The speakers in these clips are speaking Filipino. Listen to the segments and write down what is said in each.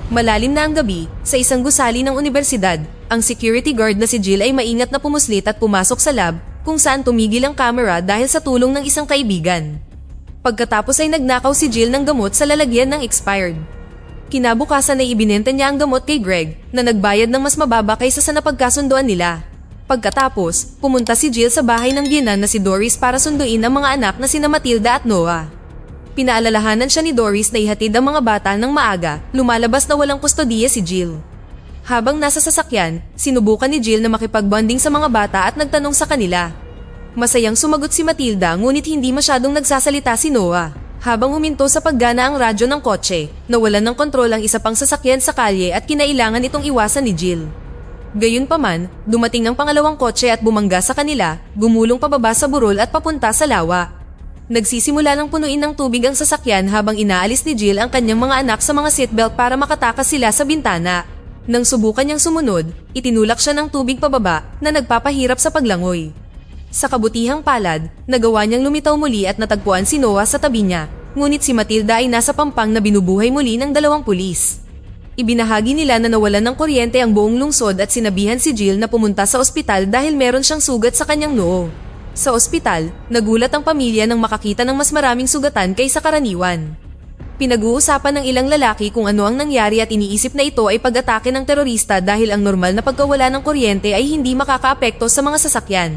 Malalim na ang gabi, sa isang gusali ng unibersidad, ang security guard na si Jill ay maingat na pumuslit at pumasok sa lab, kung saan tumigil ang camera dahil sa tulong ng isang kaibigan. Pagkatapos ay nagnakaw si Jill ng gamot sa lalagyan ng expired. Kinabukasan ay ibinenta niya ang gamot kay Greg, na nagbayad ng mas mababa kaysa sa napagkasunduan nila. Pagkatapos, pumunta si Jill sa bahay ng biyenan na si Doris para sunduin ang mga anak na sina Matilda at Noah. Pinaalalahanan siya ni Doris na ihatid ang mga bata ng maaga, lumalabas na walang kustodiya si Jill. Habang nasa sasakyan, sinubukan ni Jill na makipagbonding sa mga bata at nagtanong sa kanila. Masayang sumagot si Matilda ngunit hindi masyadong nagsasalita si Noah. Habang huminto sa paggana ang radyo ng kotse, nawalan ng kontrol ang isa pang sasakyan sa kalye at kinailangan itong iwasan ni Jill. Gayunpaman, dumating ang pangalawang kotse at bumangga sa kanila, gumulong pababa sa burol at papunta sa lawa. Nagsisimula ng punuin ng tubig ang sasakyan habang inaalis ni Jill ang kanyang mga anak sa mga seatbelt para makatakas sila sa bintana. Nang subukan niyang sumunod, itinulak siya ng tubig pababa na nagpapahirap sa paglangoy. Sa kabutihang palad, nagawa niyang lumitaw muli at natagpuan si Noah sa tabi niya, ngunit si Matilda ay nasa pampang na binubuhay muli ng dalawang pulis. Ibinahagi nila na nawalan ng kuryente ang buong lungsod at sinabihan si Jill na pumunta sa ospital dahil meron siyang sugat sa kanyang noo. Sa ospital, nagulat ang pamilya nang makakita ng mas maraming sugatan kaysa karaniwan. Pinag-uusapan ng ilang lalaki kung ano ang nangyari at iniisip na ito ay pag-atake ng terorista dahil ang normal na pagkawala ng kuryente ay hindi makakaapekto sa mga sasakyan.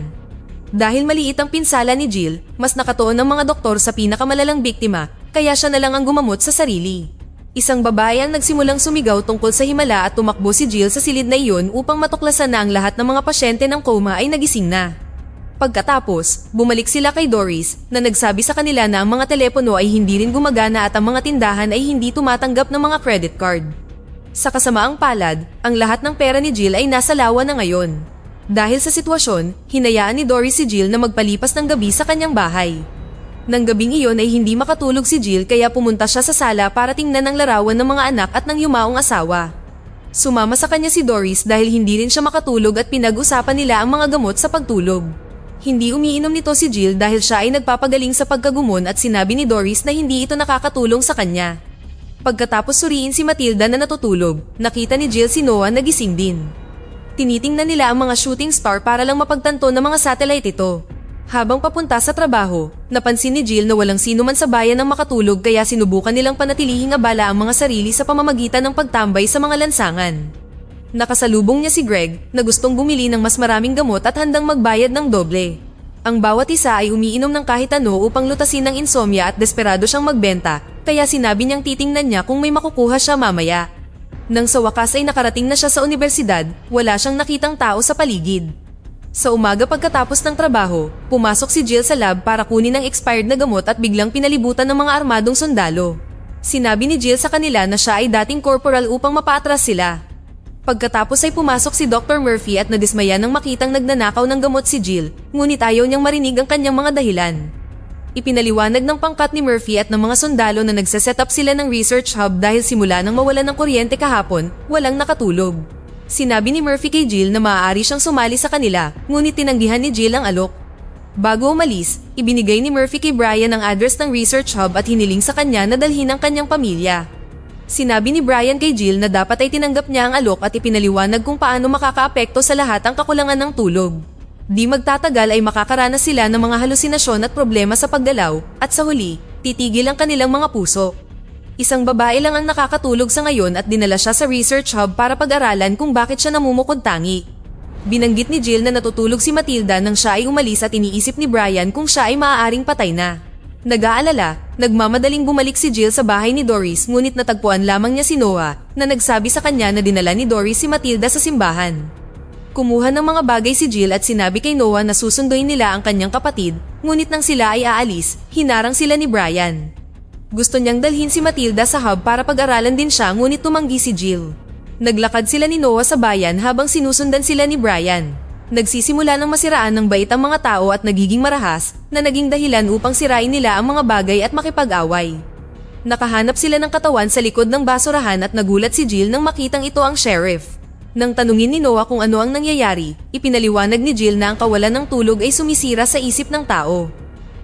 Dahil maliit ang pinsala ni Jill, mas nakatuon ang mga doktor sa pinakamalalang biktima, kaya siya na lang ang gumamot sa sarili. Isang babae ang nagsimulang sumigaw tungkol sa himala at tumakbo si Jill sa silid na iyon upang matuklasan na ang lahat ng mga pasyente ng coma ay nagising na. Pagkatapos, bumalik sila kay Doris na nagsabi sa kanila na ang mga telepono ay hindi rin gumagana at ang mga tindahan ay hindi tumatanggap ng mga credit card. Sa kasamaang palad, ang lahat ng pera ni Jill ay nasa lawa na ngayon. Dahil sa sitwasyon, hinayaan ni Doris si Jill na magpalipas ng gabi sa kanyang bahay. Nang gabing iyon ay hindi makatulog si Jill kaya pumunta siya sa sala para tingnan ang larawan ng mga anak at ng yumaong asawa. Sumama sa kanya si Doris dahil hindi rin siya makatulog at pinag-usapan nila ang mga gamot sa pagtulog. Hindi umiinom nito si Jill dahil siya ay nagpapagaling sa pagkagumon at sinabi ni Doris na hindi ito nakakatulong sa kanya. Pagkatapos suriin si Matilda na natutulog, nakita ni Jill si Noah na gising din. Tinitingnan nila ang mga shooting star para lang mapagtanto ng mga satellite ito. Habang papunta sa trabaho, napansin ni Jill na walang sino man sa bayan ang makatulog kaya sinubukan nilang panatilihing abala ang mga sarili sa pamamagitan ng pagtambay sa mga lansangan. Nakasalubong niya si Greg na gustong bumili ng mas maraming gamot at handang magbayad ng doble. Ang bawat isa ay umiinom ng kahit ano upang lutasin ng insomnia at desperado siyang magbenta, kaya sinabi niyang titingnan niya kung may makukuha siya mamaya. Nang sa wakas ay nakarating na siya sa unibersidad, wala siyang nakitang tao sa paligid. Sa umaga pagkatapos ng trabaho, pumasok si Jill sa lab para kunin ang expired na gamot at biglang pinalibutan ng mga armadong sundalo. Sinabi ni Jill sa kanila na siya ay dating corporal upang mapaatras sila. Pagkatapos ay pumasok si Dr. Murphy at nadismaya nang makitang nagnanakaw ng gamot si Jill, ngunit ayaw niyang marinig ang kanyang mga dahilan. Ipinaliwanag ng pangkat ni Murphy at ng mga sundalo na nagsaset up sila ng research hub dahil simula nang mawalan ng kuryente kahapon, walang nakatulog. Sinabi ni Murphy kay Jill na maaari siyang sumali sa kanila, ngunit tinanggihan ni Jill ang alok. Bago umalis, ibinigay ni Murphy kay Brian ang address ng research hub at hiniling sa kanya na dalhin ang kanyang pamilya. Sinabi ni Brian kay Jill na dapat ay tinanggap niya ang alok at ipinaliwanag kung paano makakaapekto sa lahat ang kakulangan ng tulog. Di magtatagal ay makakaranas sila ng mga halusinasyon at problema sa paggalaw, at sa huli, titigil ang kanilang mga puso. Isang babae lang ang nakakatulog sa ngayon at dinala siya sa research hub para pag-aralan kung bakit siya namumukod-tangi. Binanggit ni Jill na natutulog si Matilda nang siya ay umalis at iniisip ni Brian kung siya ay maaaring patay na. Nag-aalala, nagmamadaling bumalik si Jill sa bahay ni Doris ngunit natagpuan lamang niya si Noah na nagsabi sa kanya na dinala ni Doris si Matilda sa simbahan. Kumuha ng mga bagay si Jill at sinabi kay Noah na susunduin nila ang kanyang kapatid, ngunit nang sila ay aalis, hinarang sila ni Brian. Gusto niyang dalhin si Matilda sa hub para pag-aralan din siya ngunit tumanggi si Jill. Naglakad sila ni Noah sa bayan habang sinusundan sila ni Brian. Nagsisimula ng masiraan ng bait ang mga tao at nagiging marahas na naging dahilan upang sirain nila ang mga bagay at makipag-away. Nakahanap sila ng katawan sa likod ng basurahan at nagulat si Jill nang makitang ito ang sheriff. Nang tanungin ni Noah kung ano ang nangyayari, ipinaliwanag ni Jill na ang kawalan ng tulog ay sumisira sa isip ng tao.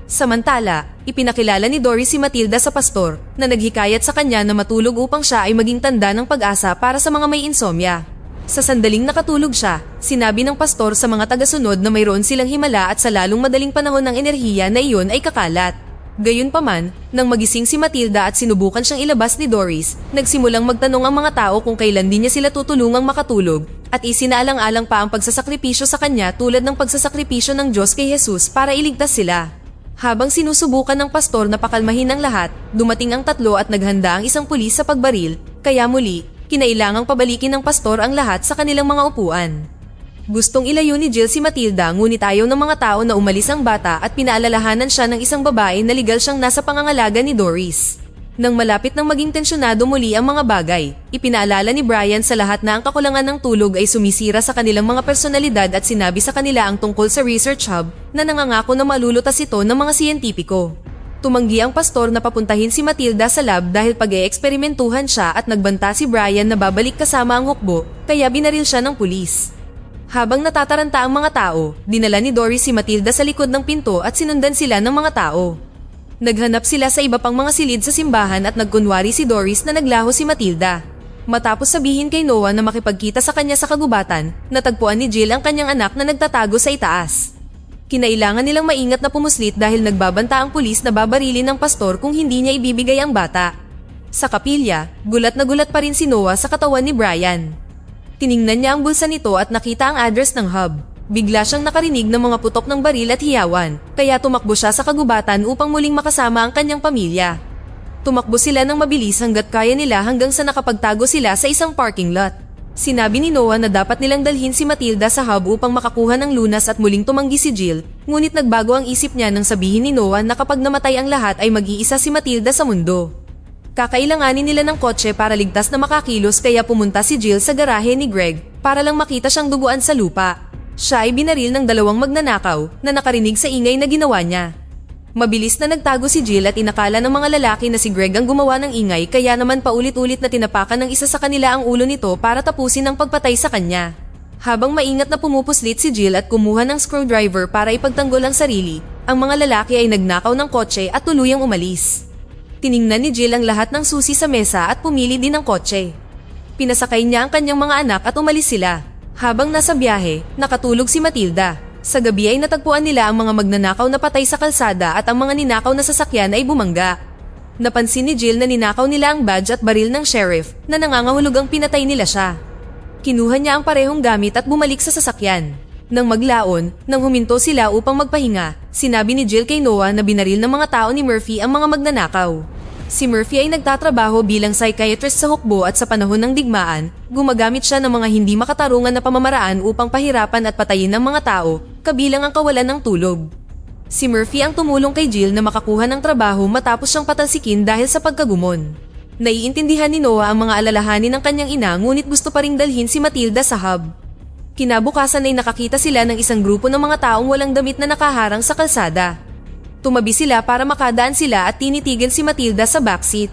Samantala, ipinakilala ni Doris si Matilda sa pastor na naghikayat sa kanya na matulog upang siya ay maging tanda ng pag-asa para sa mga may insomnia. Sa sandaling nakatulog siya, sinabi ng pastor sa mga tagasunod na mayroon silang himala at sa lalong madaling panahon ng enerhiya na iyon ay kakalat. Gayunpaman, nang magising si Matilda at sinubukan siyang ilabas ni Doris, nagsimulang magtanong ang mga tao kung kailan din niya sila tutulungang makatulog at isinaalang-alang pa ang pagsasakripisyo sa kanya tulad ng pagsasakripisyo ng Diyos kay Jesus para iligtas sila. Habang sinusubukan ng pastor na pakalmahin ang lahat, dumating ang tatlo at naghanda ang isang pulis sa pagbaril, kaya muli, kinailangang pabalikin ng pastor ang lahat sa kanilang mga upuan. Gustong ilayo ni Jill si Matilda ngunit ayaw ng mga tao na umalis ang bata at pinaalalahanan siya ng isang babae na legal siyang nasa pangangalaga ni Doris. Nang malapit nang maging tensyonado muli ang mga bagay, ipinaalala ni Brian sa lahat na ang kakulangan ng tulog ay sumisira sa kanilang mga personalidad at sinabi sa kanila ang tungkol sa research hub na nangangako na malulutas ito ng mga siyentipiko. Tumanggi ang pastor na papuntahin si Matilda sa lab dahil pag-eeksperimentuhan siya at nagbanta si Brian na babalik kasama ang hukbo, kaya binaril siya ng pulis. Habang natataranta ang mga tao, dinala ni Doris si Matilda sa likod ng pinto at sinundan sila ng mga tao. Naghanap sila sa iba pang mga silid sa simbahan at nagkunwari si Doris na naglaho si Matilda. Matapos sabihin kay Noah na makipagkita sa kanya sa kagubatan, natagpuan ni Jill ang kanyang anak na nagtatago sa itaas. Kinailangan nilang maingat na pumuslit dahil nagbabanta ang pulis na babarilin ng pastor kung hindi niya ibibigay ang bata. Sa kapilya, gulat na gulat pa rin si Noah sa katawan ni Brian. Tiningnan niya ang bulsa nito at nakita ang address ng hub. Bigla siyang nakarinig ng mga putok ng baril at hiyawan, kaya tumakbo siya sa kagubatan upang muling makasama ang kanyang pamilya. Tumakbo sila ng mabilis hanggat kaya nila hanggang sa nakapagtago sila sa isang parking lot. Sinabi ni Noah na dapat nilang dalhin si Matilda sa hub upang makakuha ng lunas at muling tumanggi si Jill, ngunit nagbago ang isip niya nang sabihin ni Noah na kapag namatay ang lahat ay mag-iisa si Matilda sa mundo. Kakailanganin nila ng kotse para ligtas na makakilos kaya pumunta si Jill sa garahe ni Greg para lang makita siyang duguan sa lupa. Siya ay binaril ng dalawang magnanakaw na nakarinig sa ingay na ginawa niya. Mabilis na nagtago si Jill at inakala ng mga lalaki na si Greg ang gumawa ng ingay kaya naman paulit-ulit na tinapakan ng isa sa kanila ang ulo nito para tapusin ang pagpatay sa kanya. Habang maingat na pumupuslit si Jill at kumuha ng screwdriver para ipagtanggol ang sarili, ang mga lalaki ay nagnakaw ng kotse at tuluyang umalis. Tiningnan ni Jill ang lahat ng susi sa mesa at pumili din ng kotse. Pinasakay niya ang kanyang mga anak at umalis sila. Habang nasa biyahe, nakatulog si Matilda. Sa gabi ay natagpuan nila ang mga magnanakaw na patay sa kalsada at ang mga ninakaw na sasakyan ay bumangga. Napansin ni Jill na ninakaw nila ang badge at baril ng sheriff na nangangahulugang pinatay nila siya. Kinuha niya ang parehong gamit at bumalik sa sasakyan. Nang maglaon, nang huminto sila upang magpahinga, sinabi ni Jill kay Noah na binaril ng mga tao ni Murphy ang mga magnanakaw. Si Murphy ay nagtatrabaho bilang psychiatrist sa hukbo at sa panahon ng digmaan, gumagamit siya ng mga hindi makatarungan na pamamaraan upang pahirapan at patayin ng mga tao, kabilang ang kawalan ng tulog. Si Murphy ang tumulong kay Jill na makakuha ng trabaho matapos siyang patalsikin dahil sa pagkagumon. Naiintindihan ni Noah ang mga alalahanin ng kanyang ina ngunit gusto pa ring dalhin si Matilda sa hub. Kinabukasan ay nakakita sila ng isang grupo ng mga taong walang damit na nakaharang sa kalsada. Tumabi sila para makadaan sila at tinitigan si Matilda sa backseat.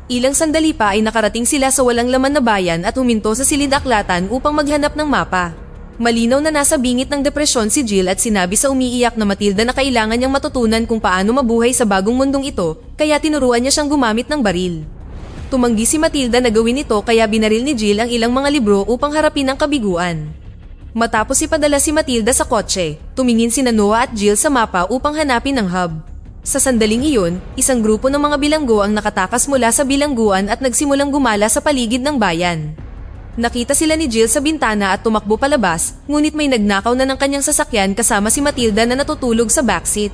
Ilang sandali pa ay nakarating sila sa walang laman na bayan at huminto sa silid-aklatan upang maghanap ng mapa. Malinaw na nasa bingit ng depresyon si Jill at sinabi sa umiiyak na Matilda na kailangan niyang matutunan kung paano mabuhay sa bagong mundong ito kaya tinuruan niya siyang gumamit ng baril. Tumanggi si Matilda na gawin ito kaya binaril ni Jill ang ilang mga libro upang harapin ang kabiguan. Matapos ipadala si Matilda sa kotse, tumingin sina Noah at Jill sa mapa upang hanapin ang hub. Sa sandaling iyon, isang grupo ng mga bilanggo ang nakatakas mula sa bilangguan at nagsimulang gumala sa paligid ng bayan. Nakita sila ni Jill sa bintana at tumakbo palabas, ngunit may nagnakaw na ng kanyang sasakyan kasama si Matilda na natutulog sa backseat.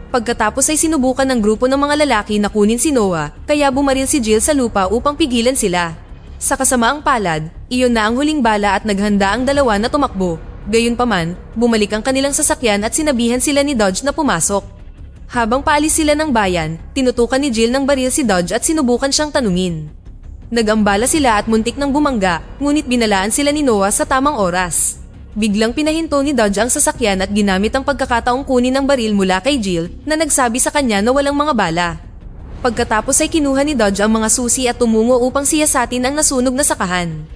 Pagkatapos ay sinubukan ng grupo ng mga lalaki na kunin si Noah, kaya bumaril si Jill sa lupa upang pigilan sila. Sa kasamaang palad, iyon na ang huling bala at naghanda ang dalawa na tumakbo. Gayunpaman, bumalik ang kanilang sasakyan at sinabihan sila ni Dodge na pumasok. Habang paalis sila ng bayan, tinutukan ni Jill ng baril si Dodge at sinubukan siyang tanungin. Nagambala sila at muntik ng bumangga, ngunit binalaan sila ni Noah sa tamang oras. Biglang pinahinto ni Dodge ang sasakyan at ginamit ang pagkakataong kunin ng baril mula kay Jill na nagsabi sa kanya na walang mga bala. Pagkatapos ay kinuha ni Dodge ang mga susi at tumungo upang siyasatin ang nasunog na sakahan.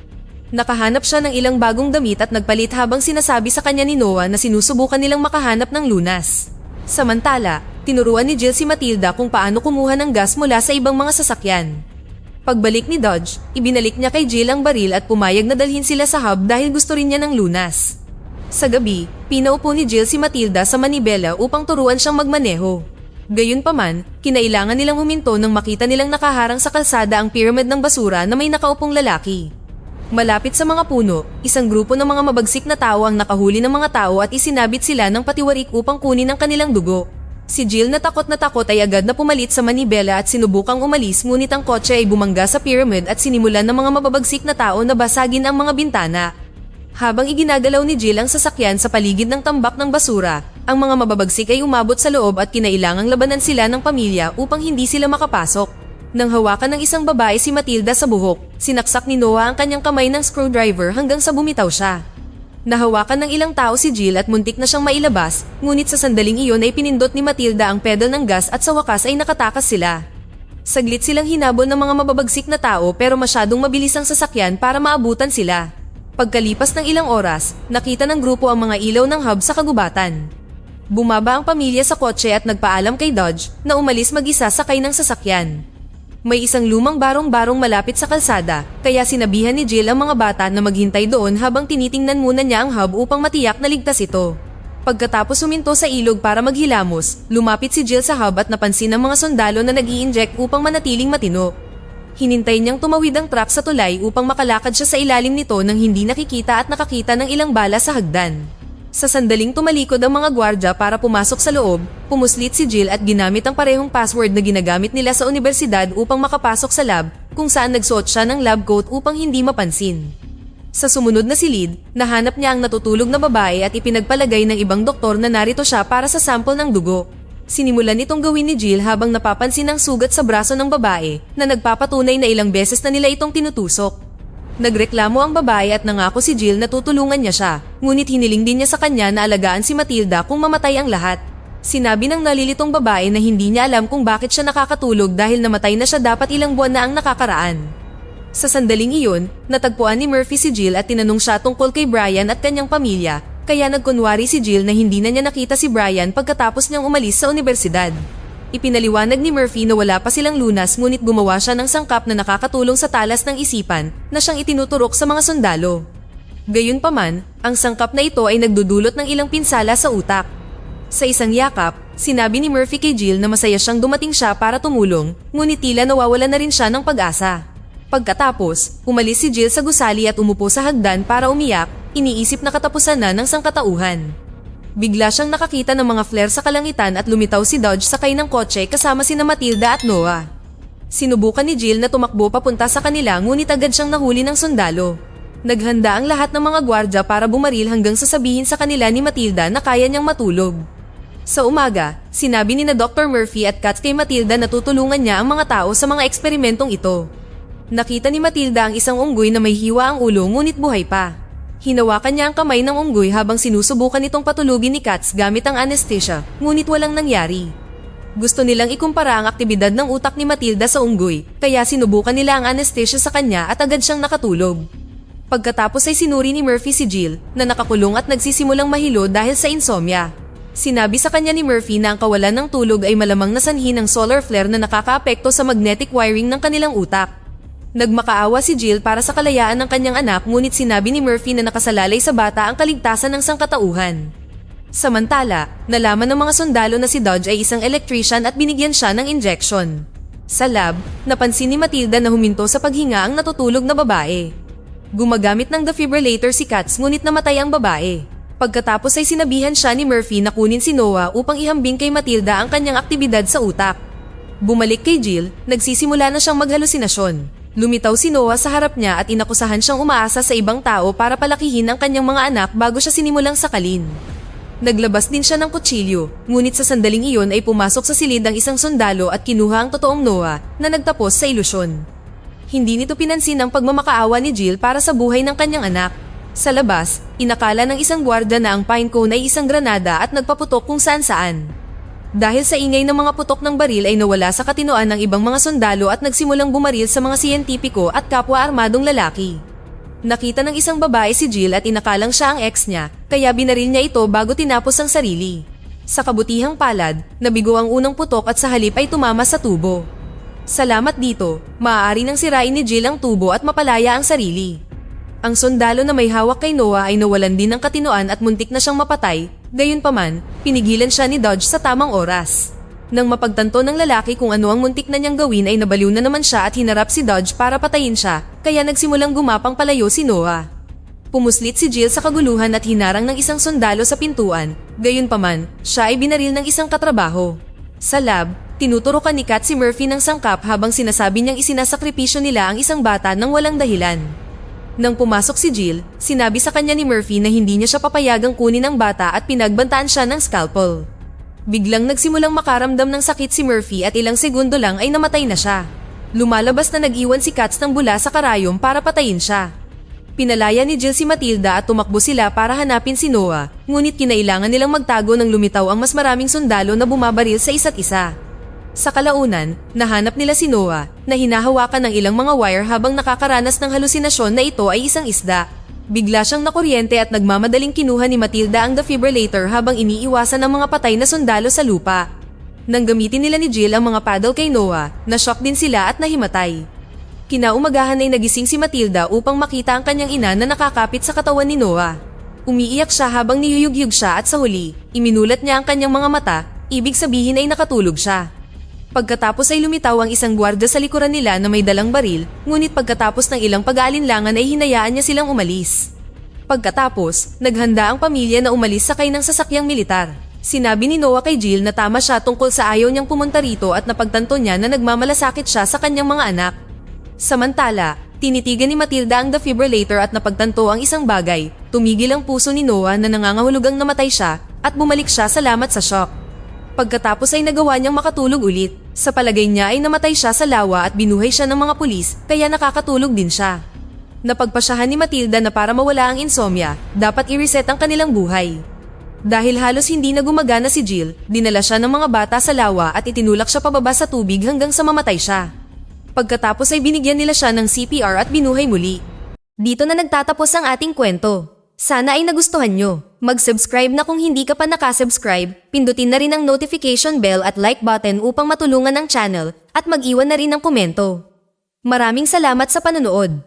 Nakahanap siya ng ilang bagong damit at nagpalit habang sinasabi sa kanya ni Noah na sinusubukan nilang makahanap ng lunas. Samantala, tinuruan ni Jill si Matilda kung paano kumuha ng gas mula sa ibang mga sasakyan. Pagbalik ni Dodge, ibinalik niya kay Jill ang baril at pumayag na dalhin sila sa hub dahil gusto rin niya ng lunas. Sa gabi, pinaupo ni Jill si Matilda sa manibela upang turuan siyang magmaneho. Gayunpaman, kinailangan nilang huminto nang makita nilang nakaharang sa kalsada ang pyramid ng basura na may nakaupong lalaki. Malapit sa mga puno, isang grupo ng mga mabagsik na tao ang nakahuli ng mga tao at isinabit sila ng patiwarik upang kunin ang kanilang dugo. Si Jill na takot ay agad na pumalit sa manibela at sinubukang umalis, ngunit ang kotse ay bumangga sa pyramid at sinimulan ng mga mababagsik na tao na basagin ang mga bintana. Habang iginagalaw ni Jill ang sasakyan sa paligid ng tambak ng basura, ang mga mababagsik ay umabot sa loob at kinailangang labanan sila ng pamilya upang hindi sila makapasok. Nang hawakan ng isang babae si Matilda sa buhok, sinaksak ni Noah ang kanyang kamay ng screwdriver hanggang sa bumitaw siya. Nahawakan ng ilang tao si Jill at muntik na siyang mailabas, ngunit sa sandaling iyon ay pinindot ni Matilda ang pedal ng gas at sa wakas ay nakatakas sila. Saglit silang hinabol ng mga mababagsik na tao pero masyadong mabilis ang sasakyan para maabutan sila. Pagkalipas ng ilang oras, nakita ng grupo ang mga ilaw ng hub sa kagubatan. Bumaba ang pamilya sa kotse at nagpaalam kay Dodge na umalis mag-isa sakay ng sasakyan. May isang lumang barong-barong malapit sa kalsada, kaya sinabihan ni Jill ang mga bata na maghintay doon habang tinitingnan muna niya ang hub upang matiyak na ligtas ito. Pagkatapos huminto sa ilog para maghilamos, lumapit si Jill sa hub at napansin ang mga sundalo na nag-i-inject upang manatiling matino. Hinintay niyang tumawid ang truck sa tulay upang makalakad siya sa ilalim nito nang hindi nakikita at nakakita ng ilang bala sa hagdan. Sa sandaling tumalikod ang mga gwardya para pumasok sa loob, pumuslit si Jill at ginamit ang parehong password na ginagamit nila sa universidad upang makapasok sa lab, kung saan nagsuot siya ng lab coat upang hindi mapansin. Sa sumunod na silid, nahanap niya ang natutulog na babae at ipinagpalagay ng ibang doktor na narito siya para sa sample ng dugo. Sinimulan itong gawin ni Jill habang napapansin ang sugat sa braso ng babae na nagpapatunay na ilang beses na nila itong tinutusok. Nagreklamo ang babae at nangako si Jill na tutulungan niya siya, ngunit hiniling din niya sa kanya na alagaan si Matilda kung mamatay ang lahat. Sinabi ng nalilitong babae na hindi niya alam kung bakit siya nakakatulog dahil namatay na siya dapat ilang buwan na ang nakakaraan. Sa sandaling iyon, natagpuan ni Murphy si Jill at tinanong siya tungkol kay Brian at kanyang pamilya, kaya nagkunwari si Jill na hindi na niya nakita si Brian pagkatapos niyang umalis sa universidad. Ipinaliwanag ni Murphy na wala pa silang lunas, ngunit gumawa siya ng sangkap na nakakatulong sa talas ng isipan na siyang itinuturok sa mga sundalo. Gayunpaman, ang sangkap na ito ay nagdudulot ng ilang pinsala sa utak. Sa isang yakap, sinabi ni Murphy kay Jill na masaya siyang dumating siya para tumulong, ngunit tila nawawala na rin siya ng pag-asa. Pagkatapos, umalis si Jill sa gusali at umupo sa hagdan para umiyak, iniisip na katapusan na ng sangkatauhan. Bigla siyang nakakita ng mga flare sa kalangitan at lumitaw si Dodge sakay ng kotse kasama sina Matilda at Noah. Sinubukan ni Jill na tumakbo papunta sa kanila, ngunit agad siyang nahuli ng sundalo. Naghanda ang lahat ng mga gwardya para bumaril hanggang sasabihin sa kanila ni Matilda na kaya niyang matulog. Sa umaga, sinabi ni na Dr. Murphy at Kat kay Matilda na tutulungan niya ang mga tao sa mga eksperimentong ito. Nakita ni Matilda ang isang unggoy na may hiwa ang ulo ngunit buhay pa. Hinawakan niya ang kamay ng unggoy habang sinusubukan itong patulugin ni Katz gamit ang anesthesia, ngunit walang nangyari. Gusto nilang ikumpara ang aktibidad ng utak ni Matilda sa unggoy, kaya sinubukan nila ang anesthesia sa kanya at agad siyang nakatulog. Pagkatapos ay sinuri ni Murphy si Jill na nakakulong at nagsisimulang mahilo dahil sa insomnia. Sinabi sa kanya ni Murphy na ang kawalan ng tulog ay malamang na sanhi ng solar flare na nakakaapekto sa magnetic wiring ng kanilang utak. Nagmakaawa si Jill para sa kalayaan ng kanyang anak, ngunit sinabi ni Murphy na nakasalalay sa bata ang kaligtasan ng sangkatauhan. Samantala, nalaman ng mga sundalo na si Dodge ay isang electrician at binigyan siya ng injection. Sa lab, napansin ni Matilda na huminto sa paghinga ang natutulog na babae. Gumagamit ng defibrillator si Katz, ngunit namatay ang babae. Pagkatapos ay sinabihan siya ni Murphy na kunin si Noah upang ihambing kay Matilda ang kanyang aktibidad sa utak. Bumalik kay Jill, nagsisimula na siyang maghalusinasyon. Lumitaw si Noah sa harap niya at inakusahan siyang umaasa sa ibang tao para palakihin ang kanyang mga anak bago siya sinimulang sakalin. Naglabas din siya ng kutsilyo, ngunit sa sandaling iyon ay pumasok sa silid ang isang sundalo at kinuha ang totoong Noah na nagtapos sa ilusyon. Hindi nito pinansin ang pagmamakaawa ni Jill para sa buhay ng kanyang anak. Sa labas, inakala ng isang gwardiya na ang pine cone ay isang granada at nagpaputok kung saan-saan. Dahil sa ingay ng mga putok ng baril ay nawala sa katinoan ng ibang mga sundalo at nagsimulang bumaril sa mga siyentipiko at kapwa armadong lalaki. Nakita ng isang babae si Jill at inakalang siya ang ex niya, kaya binaril niya ito bago tinapos ang sarili. Sa kabutihang palad, nabigo ang unang putok at sa halip ay tumama sa tubo. Salamat dito, maaari nang sirain ni Jill ang tubo at mapalaya ang sarili. Ang sundalo na may hawak kay Noah ay nawalan din ng katinoan at muntik na siyang mapatay, gayunpaman, pinigilan siya ni Dodge sa tamang oras. Nang mapagtanto ng lalaki kung ano ang muntik na niyang gawin ay nabaliw na naman siya at hinarap si Dodge para patayin siya, kaya nagsimulang gumapang palayo si Noah. Pumuslit si Jill sa kaguluhan at hinarang ng isang sundalo sa pintuan, gayunpaman, siya ay binaril ng isang katrabaho. Sa lab, tinuturokan ni Kat si Murphy ng sangkap habang sinasabi niyang isinasakripisyo nila ang isang bata nang walang dahilan. Nang pumasok si Jill, sinabi sa kanya ni Murphy na hindi niya siya papayagang kunin ang bata at pinagbantaan siya ng scalpel. Biglang nagsimulang makaramdam ng sakit si Murphy at ilang segundo lang ay namatay na siya. Lumalabas na nag-iwan si Katz ng bula sa karayom para patayin siya. Pinalaya ni Jill si Matilda at tumakbo sila para hanapin si Noah, ngunit kinailangan nilang magtago nang lumitaw ang mas maraming sundalo na bumabaril sa isa't isa. Sa kalaunan, nahanap nila si Noah na hinahawakan ng ilang mga wire habang nakakaranas ng halusinasyon na ito ay isang isda. Bigla siyang nakuryente at nagmamadaling kinuha ni Matilda ang defibrillator habang iniiwasan ng mga patay na sundalo sa lupa. Nang gamitin nila ni Jill ang mga paddle kay Noah, na-shock din sila at nahimatay. Kinaumagahan ay nagising si Matilda upang makita ang kanyang ina na nakakapit sa katawan ni Noah. Umiiyak siya habang niyuyugyug siya at sa huli, iminulat niya ang kanyang mga mata, ibig sabihin ay nakatulog siya. Pagkatapos ay lumitaw ang isang gwardiya sa likuran nila na may dalang baril, ngunit pagkatapos ng ilang pag-aalinlangan ay hinayaan niya silang umalis. Pagkatapos, naghanda ang pamilya na umalis sakay ng sasakyang militar. Sinabi ni Noah kay Jill na tama siya tungkol sa ayaw niyang pumunta rito at napagtanto niya na nagmamalasakit siya sa kanyang mga anak. Samantala, tinitigan ni Matilda ang defibrillator at napagtanto ang isang bagay. Tumigil ang puso ni Noah na nangangahulugang namatay siya at bumalik siya salamat sa shock. Pagkatapos ay nagawa niyang makatulog ulit. Sa palagay niya ay namatay siya sa lawa at binuhay siya ng mga pulis kaya nakakatulog din siya. Napagpasyahan ni Matilda na para mawala ang insomnia, dapat i-reset ang kanilang buhay. Dahil halos hindi na gumagana si Jill, dinala siya ng mga bata sa lawa at itinulak siya pababa sa tubig hanggang sa mamatay siya. Pagkatapos ay binigyan nila siya ng CPR at binuhay muli. Dito na nagtatapos ang ating kwento. Sana ay nagustuhan nyo. Mag-subscribe na kung hindi ka pa nakasubscribe, pindutin na rin ang notification bell at like button upang matulungan ang channel at mag-iwan na rin ng komento. Maraming salamat sa panonood.